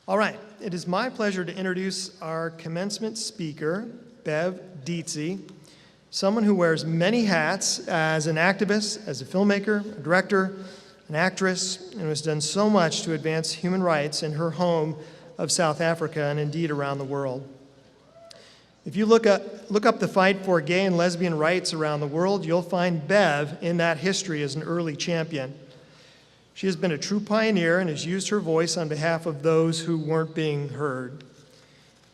All right, it is my pleasure to introduce our commencement speaker, Bev Ditsie, someone who wears many hats as an activist, as a filmmaker, a director, an actress, and has done so much to advance human rights in her home of South Africa and indeed around the world. If you look up the fight for gay and lesbian rights around the world, you'll find Bev in that history as an early champion. She has been a true pioneer and has used her voice on behalf of those who weren't being heard.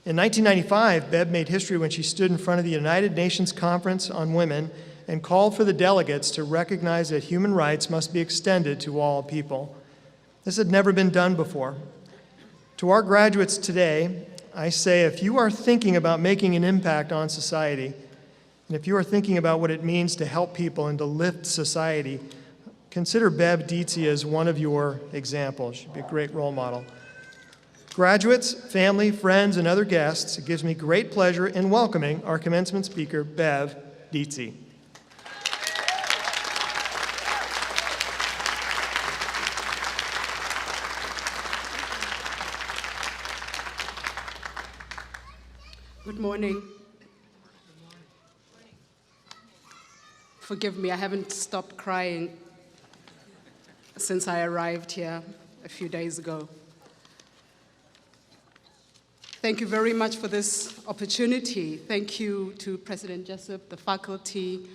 In 1995, Bev made history when she stood in front of the United Nations Conference on Women and called for the delegates to recognize that human rights must be extended to all people. This had never been done before. To our graduates today, I say, if you are thinking about making an impact on society, and if you are thinking about what it means to help people and to lift society, consider Bev Ditsie as one of your examples. She'd be a great role model. Graduates, family, friends, and other guests, it gives me great pleasure in welcoming our commencement speaker, Bev Ditsie. Good morning. Forgive me, I haven't stopped crying since I arrived here a few days ago. Thank you very much for this opportunity. Thank you to President Jessup, the faculty,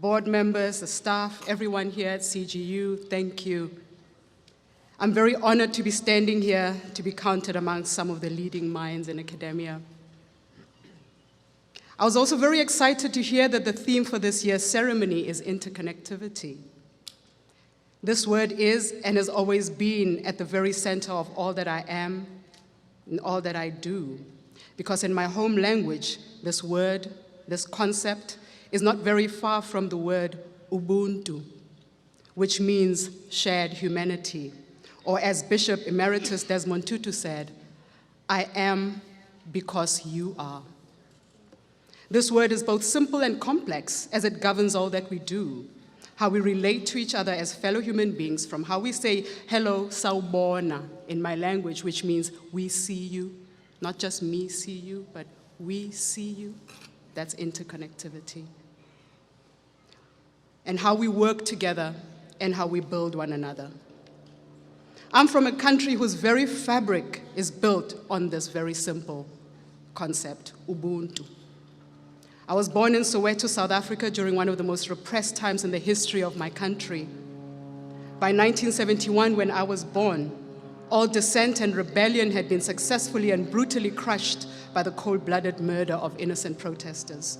board members, the staff, everyone here at CGU. Thank you. I'm very honored to be standing here to be counted among some of the leading minds in academia. I was also very excited to hear that the theme for this year's ceremony is interconnectivity. This word is and has always been at the very center of all that I am and all that I do, because in my home language, this word, this concept, is not very far from the word Ubuntu, which means shared humanity, or as Bishop Emeritus Desmond Tutu said, I am because you are. This word is both simple and complex as it governs all that we do, how we relate to each other as fellow human beings, from how we say, hello, sawubona, in my language, which means we see you, not just me see you, but we see you. That's interconnectivity. And how we work together and how we build one another. I'm from a country whose very fabric is built on this very simple concept, Ubuntu. I was born in Soweto, South Africa, during one of the most repressed times in the history of my country. By 1971, when I was born, all dissent and rebellion had been successfully and brutally crushed by the cold-blooded murder of innocent protesters.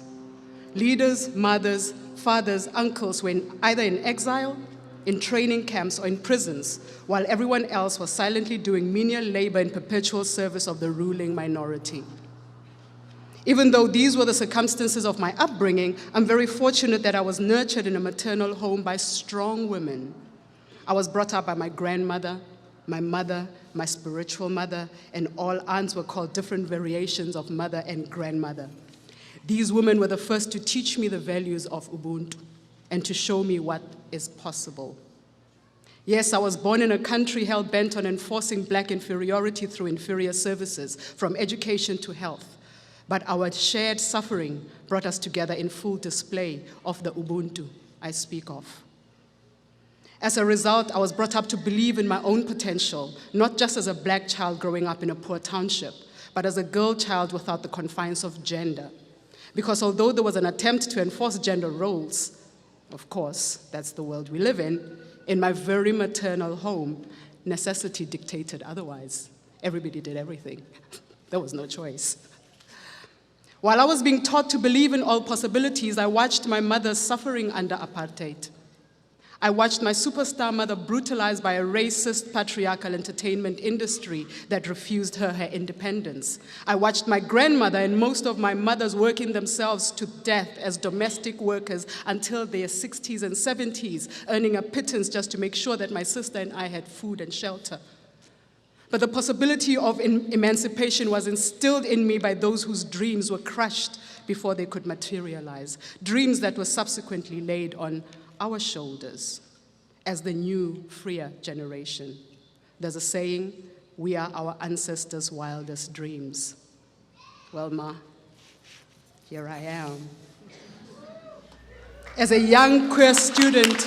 Leaders, mothers, fathers, uncles were either in exile, in training camps, or in prisons, while everyone else was silently doing menial labor in perpetual service of the ruling minority. Even though these were the circumstances of my upbringing, I'm very fortunate that I was nurtured in a maternal home by strong women. I was brought up by my grandmother, my mother, my spiritual mother, and all aunts were called different variations of mother and grandmother. These women were the first to teach me the values of Ubuntu and to show me what is possible. Yes, I was born in a country hell-bent on enforcing black inferiority through inferior services, from education to health. But our shared suffering brought us together in full display of the Ubuntu I speak of. As a result, I was brought up to believe in my own potential, not just as a black child growing up in a poor township, but as a girl child without the confines of gender. Because although there was an attempt to enforce gender roles, of course, that's the world we live in my very maternal home, necessity dictated otherwise. Everybody did everything. There was no choice. While I was being taught to believe in all possibilities, I watched my mother suffering under apartheid. I watched my superstar mother brutalized by a racist patriarchal entertainment industry that refused her independence. I watched my grandmother and most of my mothers working themselves to death as domestic workers until their 60s and 70s, earning a pittance just to make sure that my sister and I had food and shelter. But the possibility of emancipation was instilled in me by those whose dreams were crushed before they could materialize, dreams that were subsequently laid on our shoulders as the new, freer generation. There's a saying, We are our ancestors' wildest dreams. Well, Ma, here I am. As a young queer student,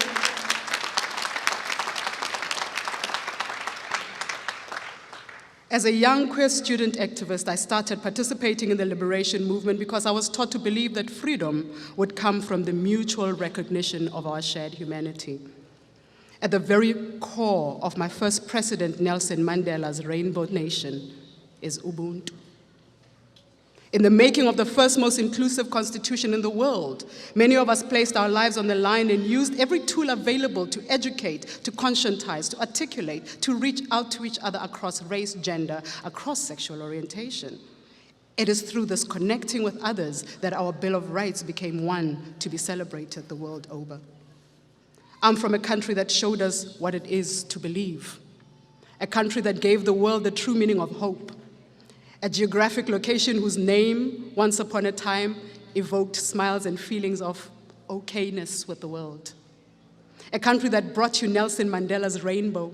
activist, I started participating in the liberation movement because I was taught to believe that freedom would come from the mutual recognition of our shared humanity. At the very core of my first president, Nelson Mandela's Rainbow Nation, is Ubuntu. In the making of the first most inclusive constitution in the world, many of us placed our lives on the line and used every tool available to educate, to conscientize, to articulate, to reach out to each other across race, gender, across sexual orientation. It is through this connecting with others that our Bill of Rights became one to be celebrated the world over. I'm from a country that showed us what it is to believe, a country that gave the world the true meaning of hope, a geographic location whose name, once upon a time, evoked smiles and feelings of okayness with the world. A country that brought you Nelson Mandela's rainbow,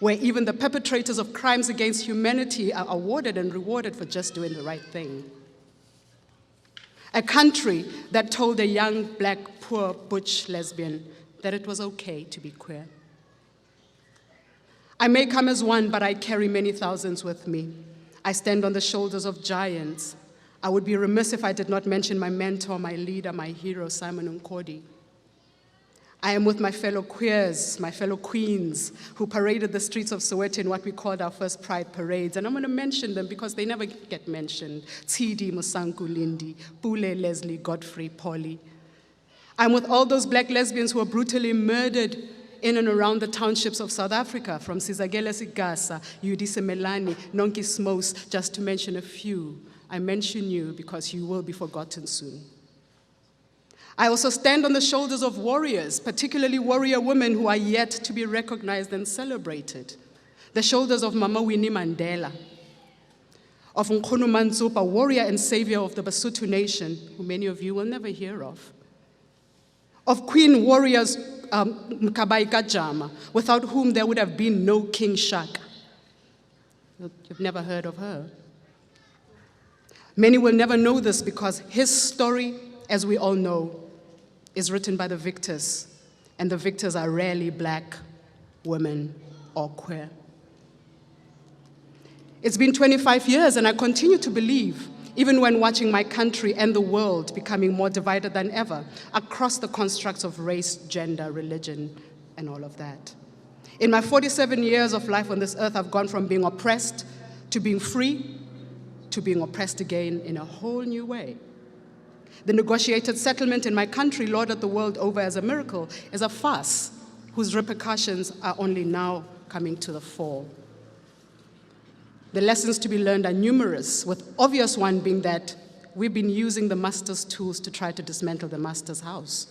where even the perpetrators of crimes against humanity are awarded and rewarded for just doing the right thing. A country that told a young black, poor, butch lesbian that it was okay to be queer. I may come as one, but I carry many thousands with me. I stand on the shoulders of giants. I would be remiss if I did not mention my mentor, my leader, my hero, Simon Nkodi. I am with my fellow queers, my fellow queens, who paraded the streets of Soweto in what we called our first Pride parades. And I'm going to mention them because they never get mentioned. Tshidi, Musanku, Lindy, Pule, Leslie, Godfrey, Polly. I'm with all those black lesbians who were brutally murdered in and around the townships of South Africa, from Sizagele Sigasa, Yudise Melani, Nonki Smos, just to mention a few. I mention you because you will be forgotten soon. I also stand on the shoulders of warriors, particularly warrior women who are yet to be recognized and celebrated. The shoulders of Mama Winnie Mandela, of Nkunu Mantsopa, warrior and savior of the Basotho nation, who many of you will never hear of Queen warriors Mkabayi Kajama, without whom there would have been no King Shaka. You've never heard of her. Many will never know this because his story, as we all know, is written by the victors, and the victors are rarely black, women, or queer. It's been 25 years, and I continue to believe, even when watching my country and the world becoming more divided than ever across the constructs of race, gender, religion, and all of that. In my 47 years of life on this earth, I've gone from being oppressed to being free to being oppressed again in a whole new way. The negotiated settlement in my country, lauded the world over as a miracle, is a farce whose repercussions are only now coming to the fore. The lessons to be learned are numerous, with obvious one being that we've been using the master's tools to try to dismantle the master's house.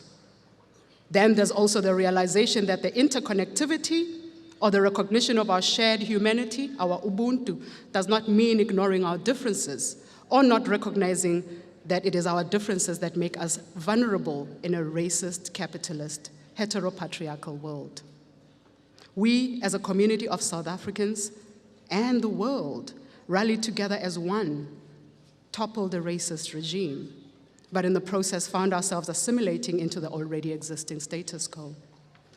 Then there's also the realization that the interconnectivity or the recognition of our shared humanity, our Ubuntu, does not mean ignoring our differences or not recognizing that it is our differences that make us vulnerable in a racist, capitalist, heteropatriarchal world. We, as a community of South Africans and the world, rallied together as one, toppled the racist regime, but in the process found ourselves assimilating into the already existing status quo.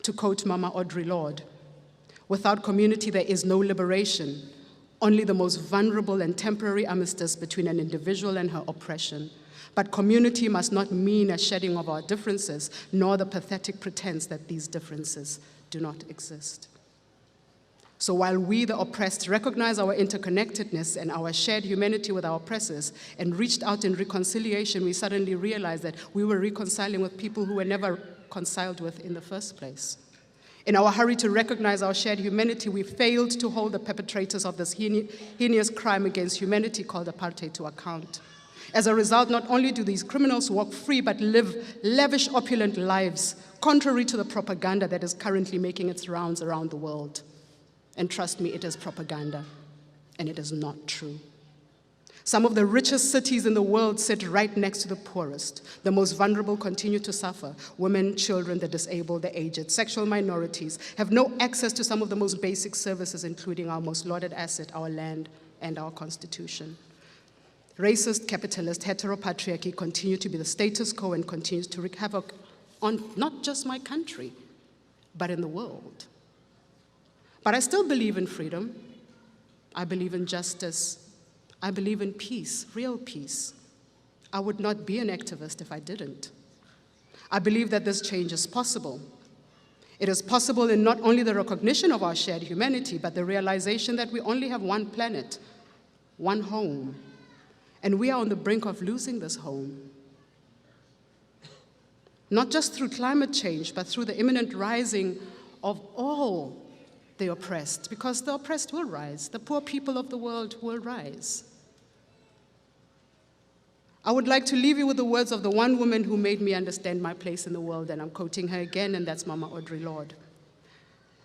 To quote Mama Audre Lorde, "Without community, there is no liberation, only the most vulnerable and temporary armistice between an individual and her oppression. But community must not mean a shedding of our differences, nor the pathetic pretense that these differences do not exist." So while we, the oppressed, recognize our interconnectedness and our shared humanity with our oppressors and reached out in reconciliation, we suddenly realized that we were reconciling with people who were never reconciled with in the first place. In our hurry to recognize our shared humanity, we failed to hold the perpetrators of this heinous crime against humanity called apartheid to account. As a result, not only do these criminals walk free, but live lavish, opulent lives, contrary to the propaganda that is currently making its rounds around the world. And trust me, it is propaganda, and it is not true. Some of the richest cities in the world sit right next to the poorest. The most vulnerable continue to suffer. Women, children, the disabled, the aged, sexual minorities have no access to some of the most basic services, including our most lauded asset, our land and our constitution. Racist, capitalist, heteropatriarchy continue to be the status quo and continues to wreak havoc on not just my country, but in the world. But I still believe in freedom. I believe in justice. I believe in peace, real peace. I would not be an activist if I didn't. I believe that this change is possible. It is possible in not only the recognition of our shared humanity, but the realization that we only have one planet, one home, and we are on the brink of losing this home. Not just through climate change, but through the imminent rising of all the oppressed, because the oppressed will rise. The poor people of the world will rise. I would like to leave you with the words of the one woman who made me understand my place in the world, and I'm quoting her again, and that's Mama Audre Lorde.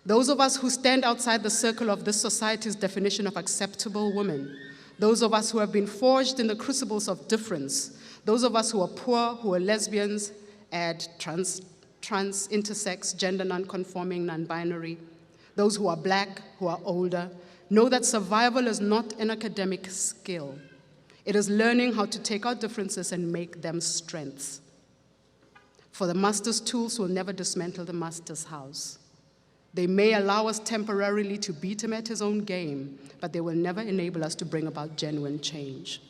Those of us who stand outside the circle of this society's definition of acceptable women, those of us who have been forged in the crucibles of difference, those of us who are poor, who are lesbians, trans, intersex, gender non-conforming, non-binary, those who are black, who are older, know that survival is not an academic skill. It is learning how to take our differences and make them strengths. For the master's tools will never dismantle the master's house. They may allow us temporarily to beat him at his own game, but they will never enable us to bring about genuine change.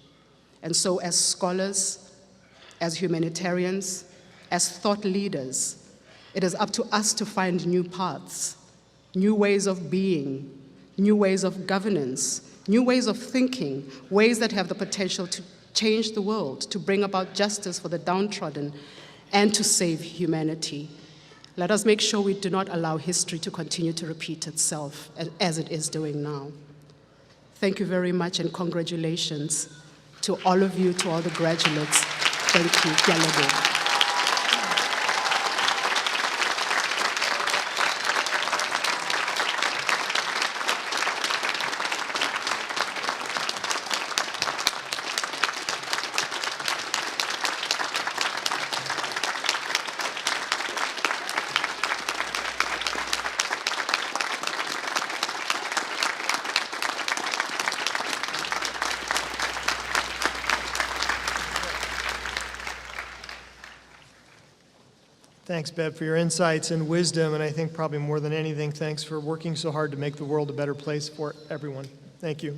And so as scholars, as humanitarians, as thought leaders, it is up to us to find new paths, new ways of being, new ways of governance, new ways of thinking, ways that have the potential to change the world, to bring about justice for the downtrodden, and to save humanity. Let us make sure we do not allow history to continue to repeat itself as it is doing now. Thank you very much, and congratulations to all of you, to all the graduates. Thank you. Dialogo. Thanks, Bev, for your insights and wisdom, and I think probably more than anything, thanks for working so hard to make the world a better place for everyone. Thank you.